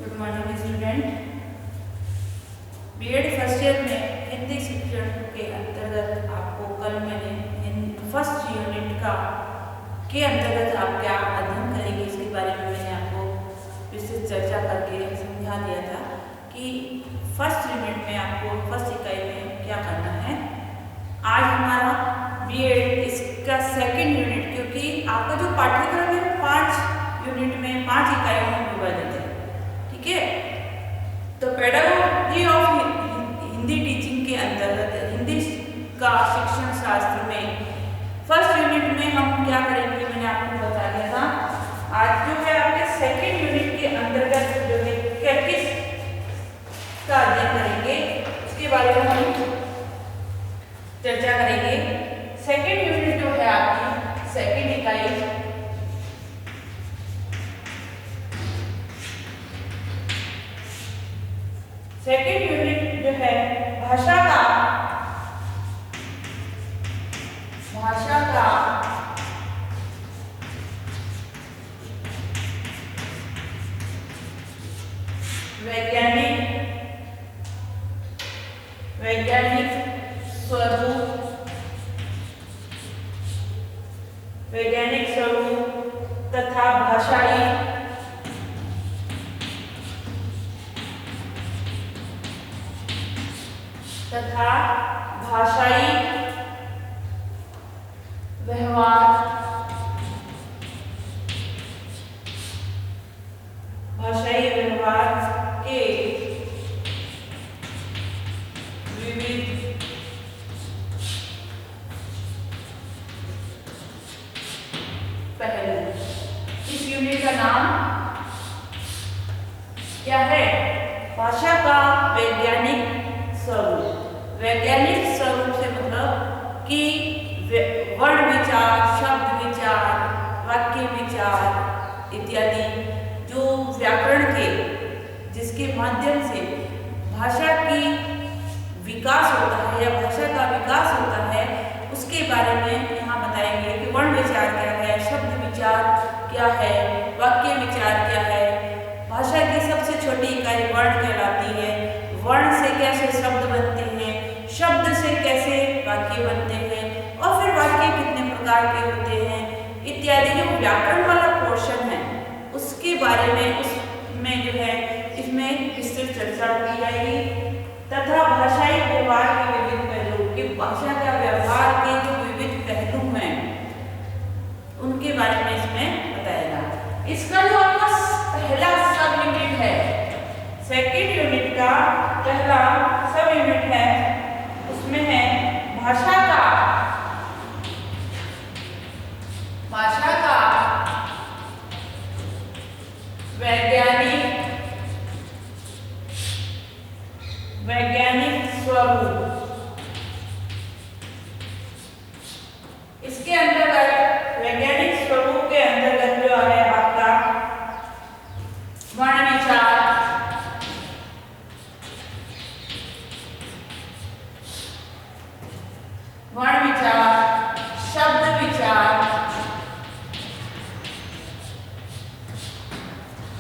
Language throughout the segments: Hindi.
Good morning student. BEd first year में हिंदी शिक्षण के अंतर्गत आपको कल मैंने फर्स्ट यूनिट के अंतर्गत आप क्या अध्ययन करेंगे इसके बारे में मैंने आपको विस्तृत चर्चा करके समझा दिया था कि फर्स्ट यूनिट में आपको फर्स्ट इकाई में क्या करना है। आज हमारा बीएड इसका सेकंड यूनिट, क्योंकि आपका जो पाठ्यक्रम है 5 यूनिट में 5 इकाइयों में विभाजित है, ठीक है। तो पेडागोजी ऑफ हिंदी टीचिंग के अंतर्गत हिंदी का शिक्षण शास्त्र में फर्स्ट यूनिट में हम क्या करेंगे मैंने आपको बता दिया था। आज जो है आपके सेकंड यूनिट के अंतर्गत जो है कैटेकिस्ट का अध्ययन करेंगे, उसके बारे में हम चर्चा करेंगे। सेकंड यूनिट जो है आपकी सेकंड इकाई सेकेंड यूनिट जो है भाषा का वैज्ञानिक स्वरूप तथा भाषाई व्यवहार के विविध पहलू। इस यूनिट का नाम क्या है? भाषा का वैज्ञानिक स्वरूप। वैज्ञानिक स्वरूप से मतलब कि वर्ण विचार, शब्द विचार, वाक्य विचार इत्यादि जो व्याकरण के जिसके माध्यम से भाषा की विकास होता है या भाषा का विकास होता है, उसके बारे में यहाँ बताएंगे कि वर्ण विचार क्या है, शब्द विचार क्या है, वाक्य विचार क्या है। भाषा की सबसे छोटी इकाई वर्ण कहलाती है। वर्ण से कैसे शब्द बनते हैं, शब्द से कैसे वाक्य बनते हैं और फिर वाक्य कितने प्रकार के होते हैं इत्यादि। जो व्याकरण वाला पोर्शन है उसके बारे में उसमें जो है इसमें विस्तृत चर्चा की जाएगी तथा भाषाई व्यवहार के विविध पहलू कि भाषा का व्यवहार के जो विविध पहलू हैं उनके बारे में इसमें बताएगा। इसका जो आपका पहला सब यूनिट है, सेकेंड यूनिट का पहला सब यूनिट है, उसमें है भाषा का वैज्ञानिक स्वरूप। इसके अंतर्गत वैज्ञानिक स्वरूप के अंतर्गत जो है आपका वर्ण विचार, शब्द विचार,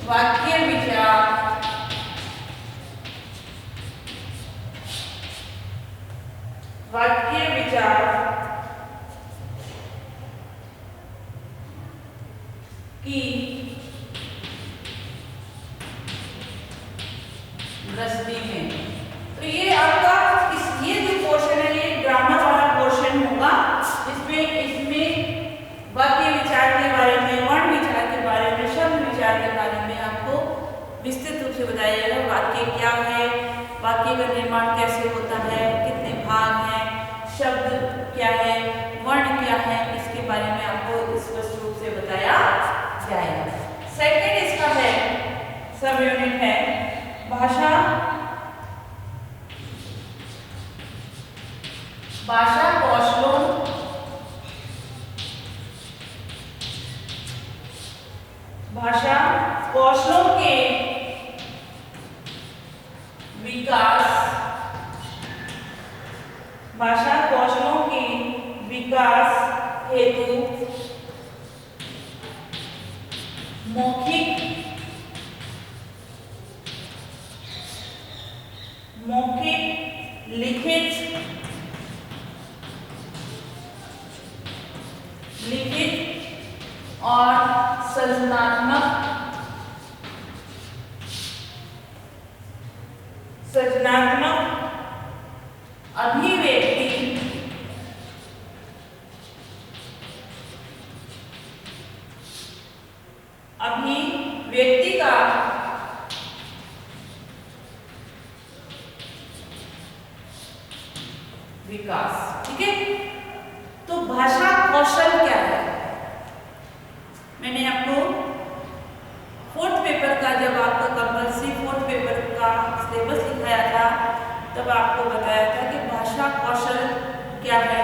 वाक्य विचार, की दृष्टि में। तो ये आपका ये जो पोर्शन है ये ग्रामर वाला पोर्शन होगा। इसमें वाक्य विचार के बारे में, वर्ण विचार के बारे में, शब्द विचार के बारे में आपको विस्तृत रूप से बताया जाएगा। वाक्य क्या है, वाक्य का निर्माण कैसे होता है, कितने भाग हैं, शब्द क्या है, वर्ण क्या है, इसके बारे में आपको स्पष्ट रूप से बताया जाएगा। सेकंड इसका है सब यूनिट है भाषा कौशलों के विकास हेतु मौखिक मौखिक, लिखित और सृजनात्मक अभिव्यक्ति का विकास। ठीक है, तो भाषा कौशल क्या है? मैंने आपको फोर्थ पेपर का, जब आपका कंपल्सरी फोर्थ पेपर का सिलेबस लिखाया था, तब आपको बताया था कि भाषा कौशल क्या है।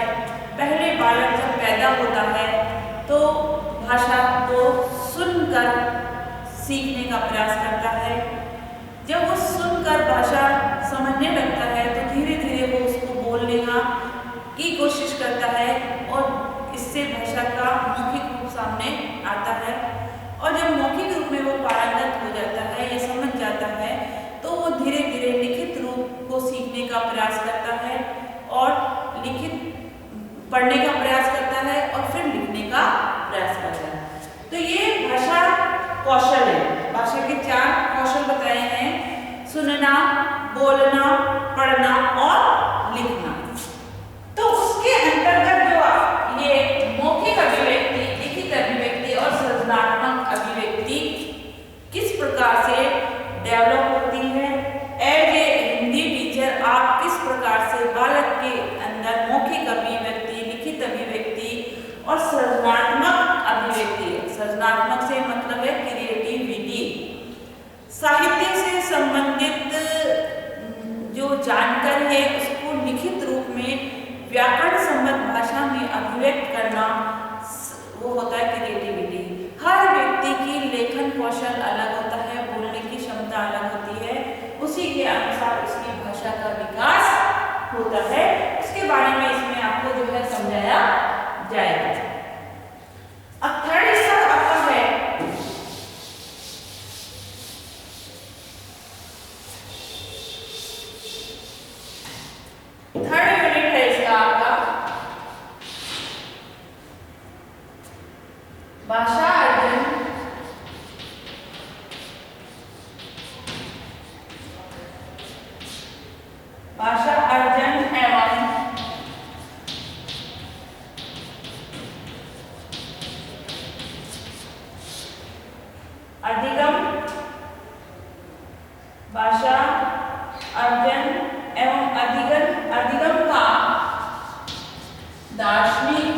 पहले बालक जब पैदा होता है तो भाषा को सुनकर सीखने का प्रयास करता है। जब वो सुनकर भाषा समझने लगता है तो धीरे धीरे वो उसको बोलने की कोशिश करता है और इससे भाषा का मौखिक रूप सामने आता है। और जब मौखिक रूप में वो पारंगत हो जाता है या समझ जाता है तो वो धीरे धीरे लिखित रूप को सीखने का प्रयास करता है और लिखित पढ़ने का प्रयास करता है और फिर लिखने का प्रयास करता है। तो ये भाषा कौशल है। भाषा के 4 कौशल बताए हैं: सुनना, बोलना, पढ़ना और लिखना। तो उसके अंतर्गत जो ये मौखिक अभिव्यक्ति, लिखित अभिव्यक्ति और सृजनात्मक अभिव्यक्ति किस प्रकार से डेवलप होती है, एज ए हिंदी टीचर आप किस प्रकार से बालक के अंदर मौखिक अभिव्यक्ति, लिखित अभिव्यक्ति और सृजनात्मक अभिव्यक्ति, सृजनात्मक से मतलब है क्रिएटिविटी, साहित्य से संबंधित जो जानकारी है उसको लिखित रूप में व्याकरण सम्मत भाषा में अभिव्यक्त करना, वो होता है क्रिएटिविटी। हर व्यक्ति की लेखन कौशल अलग होता है, बोलने की क्षमता अलग होती है, उसी के अनुसार उसकी भाषा का विकास होता है। उसके बारे में इसमें आपको जो है समझाया जाएगा। अब थर्ड हिस्सा आपका है थर्ड यूनिट है इसका आपका भाषा अर्जन, भाषा अर्जन एवं अधिगम, भाषा अर्जन एवं अधिगम का दार्शनिक,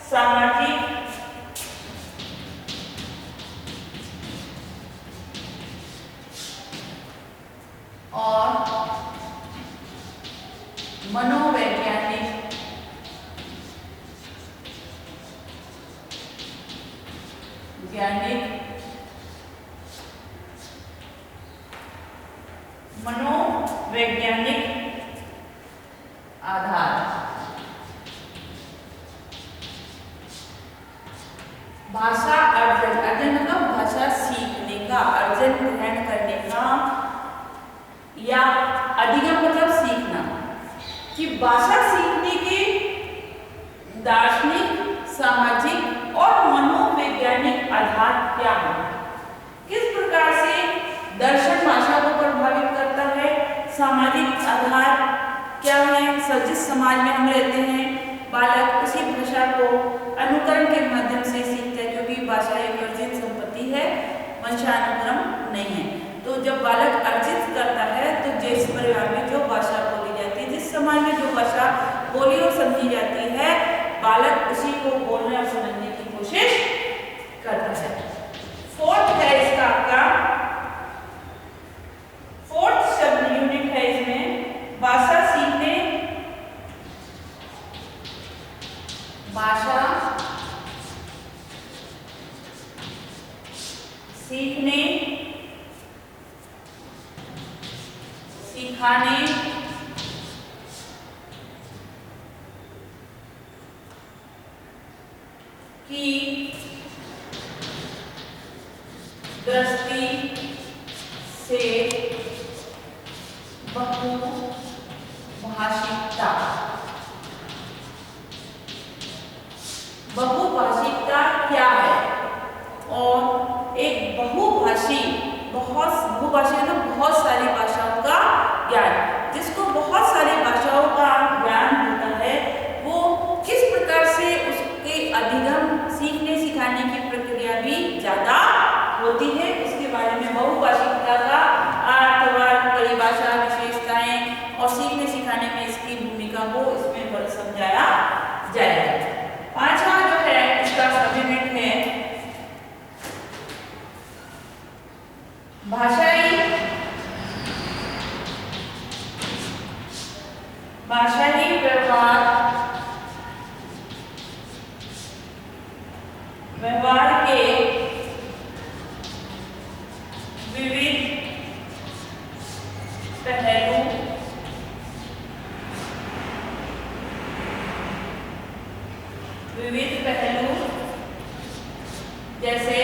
सामाजिक और मनोवैज्ञानिक मनोवैज्ञानिक आधार। भाषा अर्जन, अर्जन मतलब भाषा सीखने का, अर्जन ग्रहण करने का, या अधिगम मतलब सीखना, कि भाषा सीखने के दार्शनिक, सामाजिक और मनोवैज्ञानिक आधार क्या है, किस प्रकार से दर्शन भाषा को प्रभावित करता है, सामाजिक आधार क्या है, जिस समाज में हम रहते हैं बालक उसी भाषा को अनुकरण के माध्यम से सीखता है, क्योंकि भाषा एक अर्जित संपत्ति है, वंशानुक्रम नहीं है। तो जब बालक अर्जित करता है तो जिस परिवार में जो भाषा बोली जाती है, जिस समाज में जो भाषा बोली और समझी जाती है, बालक उसी को बोलने और समझने की कोशिश करता है। फोर्थ है इसका आपका, फोर्थ शब्द यूनिट है इसमें भाषा सीखने, भाषा सीखने, सिखाने की दृष्टि से बहुभाषिकता। बहुभाषिकता क्या है? और एक बहुभाषी बहुत सारी भाषाओं का ज्ञान, जिसको बहुत सारी भाषाओं का ज्ञान होता है, वो किस प्रकार से उसके अधिगम सीखने सिखाने की प्रक्रिया भी ज्यादा होती है, उसके बारे में बहुभाषिकता का अर्थवाद, परिभाषा, विशेषताएं और सीखने सिखाने में इसकी भूमिका को इसमें समझाया जाएगा। पांचवा जो है इसका सब्जेक्ट है भाषाई व्यवहार के विविध पहलू जैसे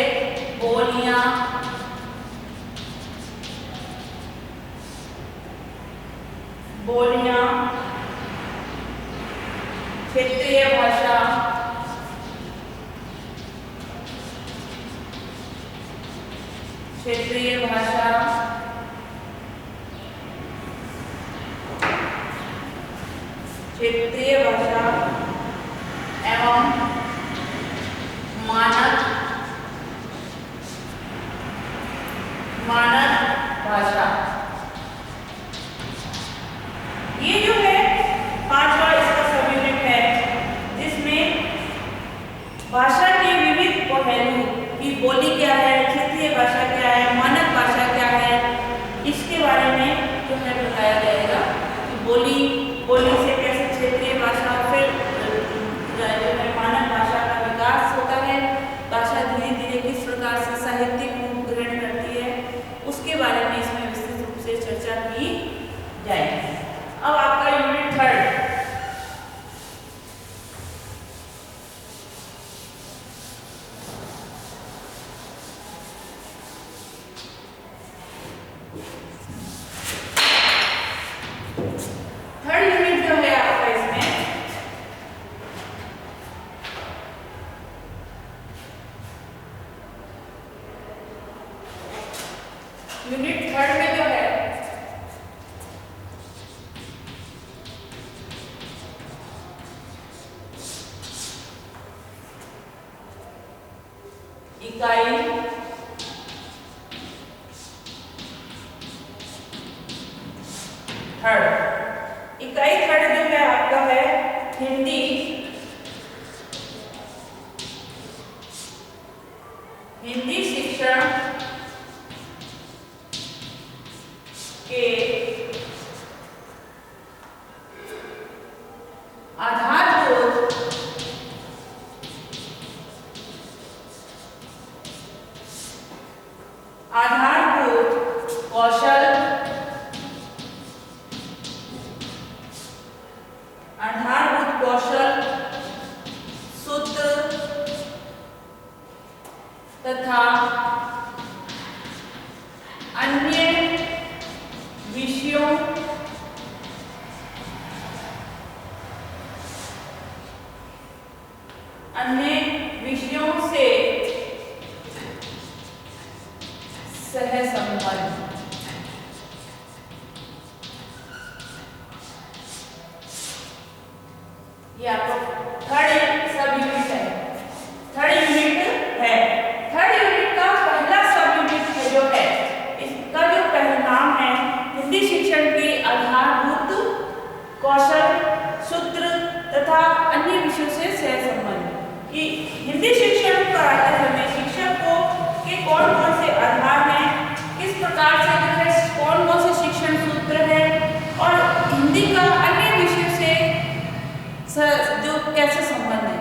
बोलियां, क्षेत्रीय भाषा, एवं मानक भाषा। ये जो है पांचवा इसका सब्जेक्ट है, जिसमें भाषा के विविध पहलू की बोली क्या है, क्षेत्रीय भाषा क्या है, मानक भाषा क्या है, इसके बारे में जो है बताया जाएगा कि बोली से कैसे क्षेत्रीय भाषा फिर जो है मानक भाषा का विकास होता है, भाषा धीरे धीरे किस प्रकार से साहित्यिक रूप ग्रहण करती है, उसके बारे में इसमें विस्तृत रूप से चर्चा की जाएगी। अब आपका यूनिट 3 यूनिट जो है आपका इसमें यूनिट 3 में जो है इकाई 3 जो है आपका है हिंदी शिक्षण के आधारभूत कौशल सूत्र तथा अन्य विषयों से सहसंबंध। ये आपको 3rd सब यूनिट है। 3rd यूनिट है। 3rd यूनिट का पहला सब यूनिट है जो है, इसका जो पहला नाम है हिंदी शिक्षण के आधारभूत कौशल, सूत्र तथा अन्य विषयों से सहसंबंध। कि हिंदी शिक्षण पढ़ाते समय शिक्षक को के कौन से आधार हैं, किस प्रकार से जो है कौन से शिक्षण सूत्र है, और हिंदी का अन्य विषयों से जो कैसे संबंध है।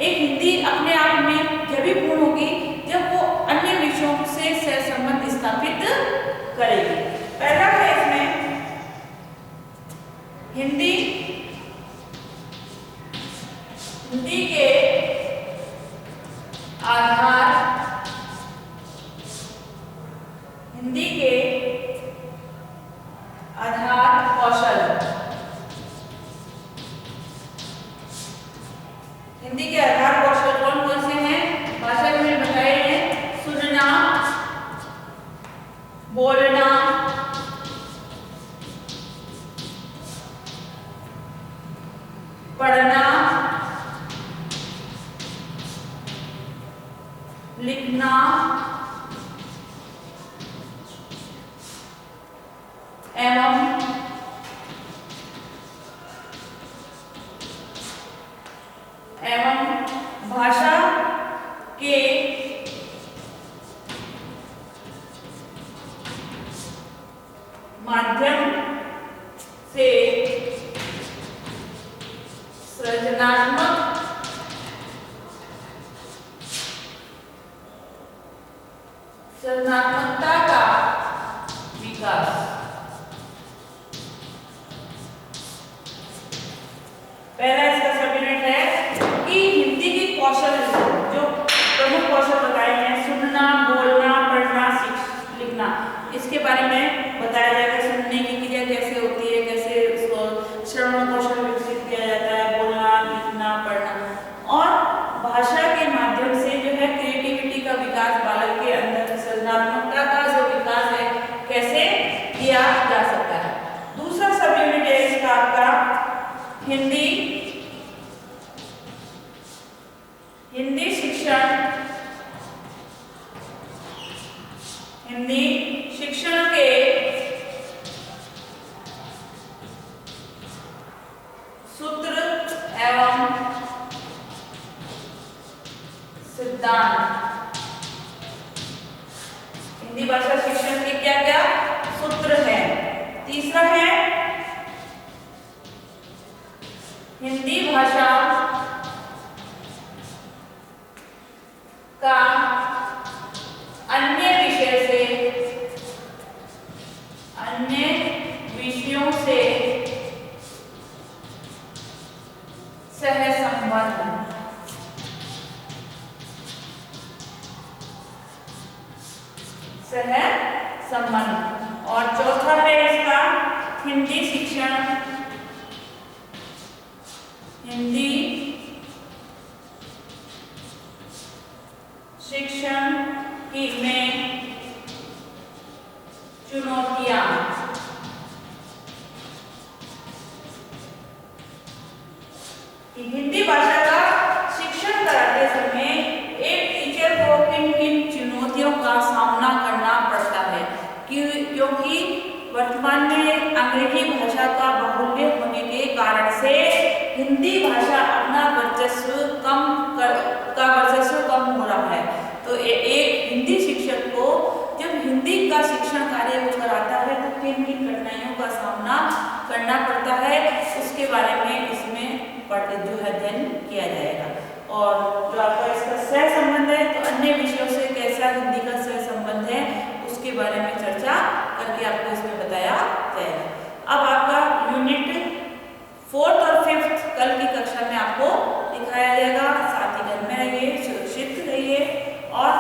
एक हिंदी अपने आप में जब भी पूर्ण होगी जब वो अन्य विषयों से सहसंबंध स्थापित करेगी। पहला है इसमें हिंदी के पढ़ना, लिखना एवं भाषा के माध्यम से सृजनात्मकता का विकास। पहला इसका सब यूनिट है कि हिंदी के कौशल, जो प्रमुख कौशल बताए हैं, सुनना, बोलना, पढ़ना, लिखना, इसके बारे में बताया जाएगा। सुनने की क्रिया कैसे होती है, कैसे उसको श्रवण कौशल विकसित किया जाता है, बोलना, लिखना, पढ़ना, और भाषा के माध्यम से जो है क्रिएटिविटी का विकास, बालक के अंदर सृजनात्मकता का जो विकास है कैसे किया जा सकता है। दूसरा सब यूनिट है इसका आपका हिंदी शिक्षण। हिंदी शिक्षण के सूत्र एवं सिद्धांत। हिंदी भाषा शिक्षण के क्या क्या सूत्र हैं। तीसरा है हिंदी भाषा का अन्य विषयों से सहसंबंध। और चौथा है इसका हिंदी शिक्षण की में चुनौतियां। हिंदी भाषा का शिक्षण कराते समय एक टीचर को किन किन चुनौतियों का सामना करना पड़ता है, क्योंकि वर्तमान में अंग्रेजी भाषा का बाहुल्य होने के कारण से हिंदी भाषा अपना वर्चस्व कम हो रहा है। तो एक हिंदी शिक्षक को जब हिंदी का शिक्षण कार्य वो कराता है तो किन किन कठिनाइयों का सामना करना पड़ता है, उसके बारे में इसमें जो है अध्ययन किया जाएगा। और जो आपका इसका सह संबंध है, तो अन्य विषयों से कैसा हिंदी का सह संबंध है उसके बारे में चर्चा करके आपको इसमें बताया जाएगा। अब आपका यूनिट 4th और 5th कल की कक्षा में आपको दिखाया जाएगा। साथ ही घर में रहिए, सुरक्षित रहिए और